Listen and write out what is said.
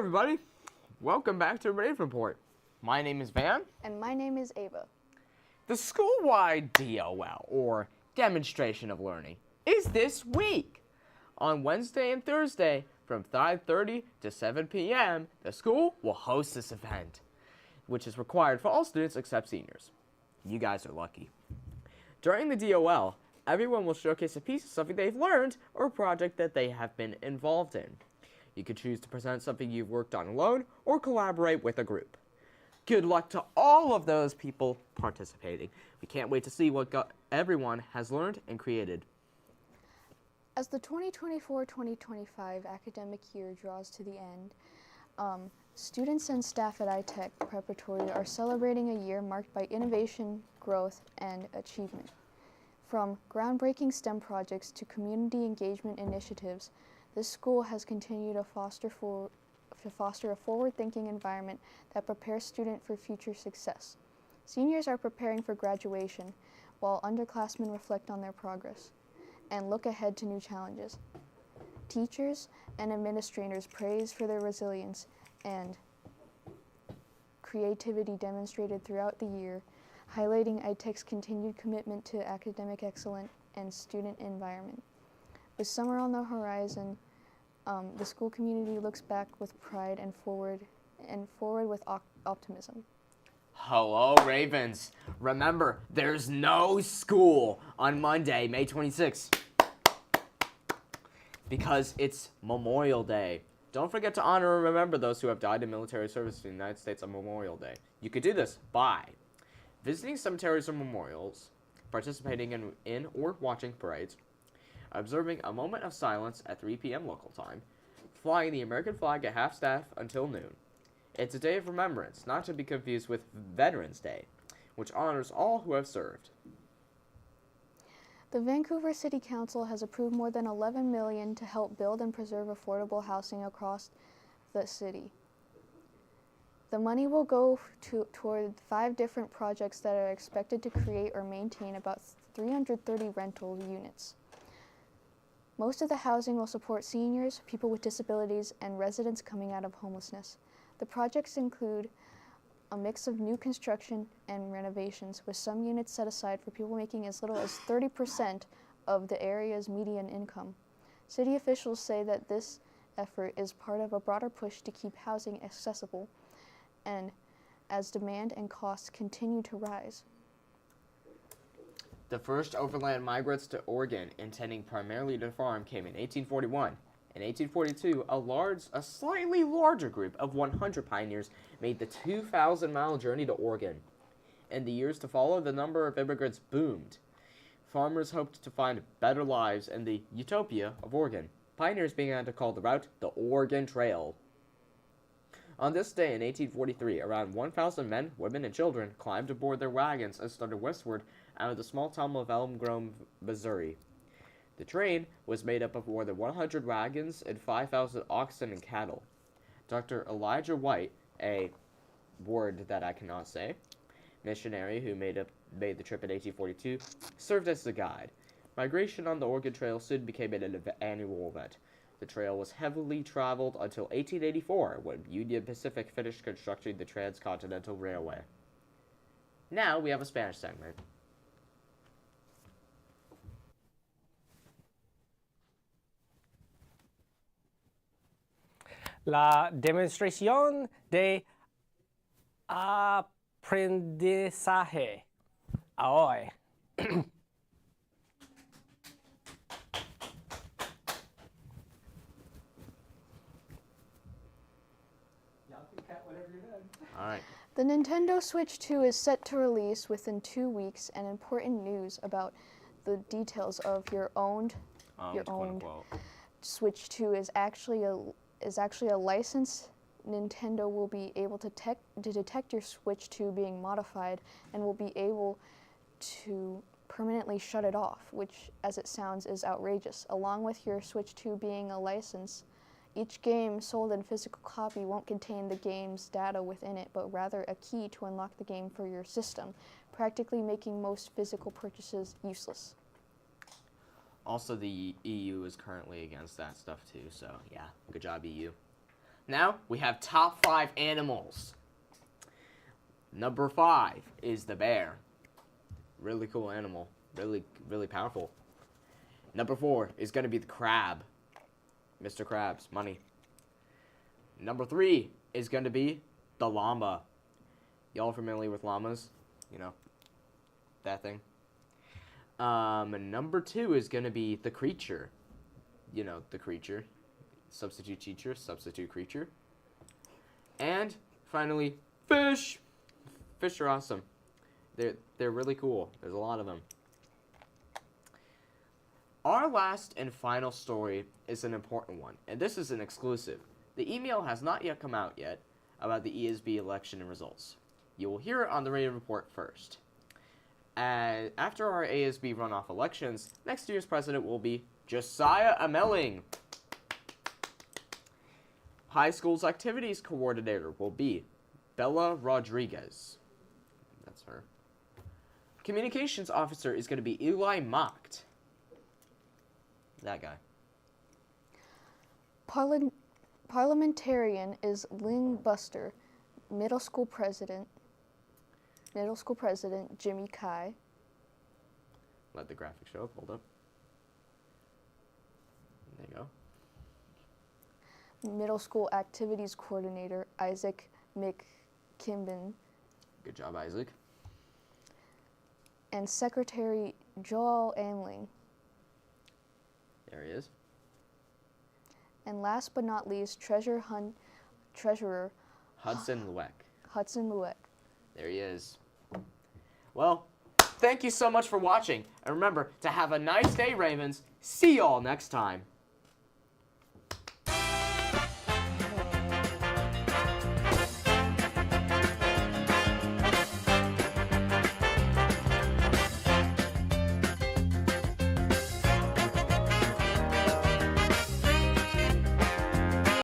everybody. Welcome back to Rave Report. My name is Van. And my name is Ava. The school-wide DOL, or Demonstration of Learning, is this week. On Wednesday and Thursday, from 5:30 to 7 p.m., the school will host this event, which is required for all students except seniors. You guys are lucky. During the DOL, everyone will showcase a piece of something they've learned or a project that they have been involved in. You can choose to present something you've worked on alone or collaborate with a group. Good luck to all of those people participating. We can't wait to see what everyone has learned and created. As the 2024-2025 academic year draws to the end, students and staff at iTech Preparatory are celebrating a year marked by innovation, growth, and achievement. From groundbreaking STEM projects to community engagement initiatives, this school has continued to foster a forward-thinking environment that prepares students for future success. Seniors are preparing for graduation, while underclassmen reflect on their progress and look ahead to new challenges. Teachers and administrators praise for their resilience and creativity demonstrated throughout the year, highlighting iTech's continued commitment to academic excellence and student environment. With summer on the horizon, the school community looks back with pride and forward with optimism. Hello, Ravens. Remember, there's no school on Monday, May 26th, because it's Memorial Day. Don't forget to honor and remember those who have died in military service in the United States on Memorial Day. You could do this by visiting cemeteries or memorials, participating in or watching parades, observing a moment of silence at 3 p.m. local time, flying the American flag at half-staff until noon. It's a day of remembrance, not to be confused with Veterans Day, which honors all who have served. The Vancouver City Council has approved more than $11 million to help build and preserve affordable housing across the city. The money will go toward 5 different projects that are expected to create or maintain about 330 rental units. Most of the housing will support seniors, people with disabilities, and residents coming out of homelessness. The projects include a mix of new construction and renovations, with some units set aside for people making as little as 30% of the area's median income. City officials say that this effort is part of a broader push to keep housing accessible, and as demand and costs continue to rise. The first overland migrants to Oregon, intending primarily to farm, came in 1841. In 1842, a slightly larger group of 100 pioneers made the 2,000-mile journey to Oregon. In the years to follow, the number of immigrants boomed. Farmers hoped to find better lives in the utopia of Oregon. Pioneers began to call the route the Oregon Trail. On this day in 1843, around 1,000 men, women, and children climbed aboard their wagons and started westward out of the small town of Elm Grove, Missouri. The train was made up of more than 100 wagons and 5,000 oxen and cattle. Dr. Elijah White, a word that I cannot say, missionary who made the trip in 1842, served as the guide. Migration on the Oregon Trail soon became an annual event. The trail was heavily traveled until 1884, when Union Pacific finished constructing the Transcontinental Railway. Now we have a Spanish segment. La demostración de aprendizaje. Ahoy. All right. The Nintendo Switch 2 is set to release within 2 weeks, and important news about the details of your owned Switch 2 is actually a license. Nintendo will be able to detect your Switch 2 being modified and will be able to permanently shut it off, which, as it sounds, is outrageous. Along with your Switch 2 being a license, each game sold in physical copy won't contain the game's data within it, but rather a key to unlock the game for your system, practically making most physical purchases useless. Also, the EU is currently against that stuff too, so yeah, good job EU. Now we have top 5 animals. Number 5 is the bear. Really cool animal. Really, really powerful. Number 4 is going to be the crab. Mr. Krabs, money. Number 3 is going to be the llama. Y'all familiar with llamas? You know, that thing. Number 2 is going to be the creature. You know, the creature. Substitute teacher, substitute creature. And finally, fish. Fish are awesome. They're really cool. There's a lot of them. Our last and final story is an important one, and this is an exclusive. The email has not yet come out yet about the ESB election and results. You will hear it on the radio report first. And after our ASB runoff elections, next year's president will be Josiah Ameling. High school's activities coordinator will be Bella Rodriguez. That's her. Communications officer is going to be Eli Mocht. That guy. Parliamentarian is Ling Buster. Middle school president Jimmy Kai. Let the graphic show up. Hold up. There you go. Middle school activities coordinator Isaac McKimbin. Good job, Isaac. And secretary Joel Anling. There he is. And last but not least, treasurer Hudson Lueck. Hudson Lueck. There he is. Well, thank you so much for watching. And remember to have a nice day, Ravens. See y'all next time.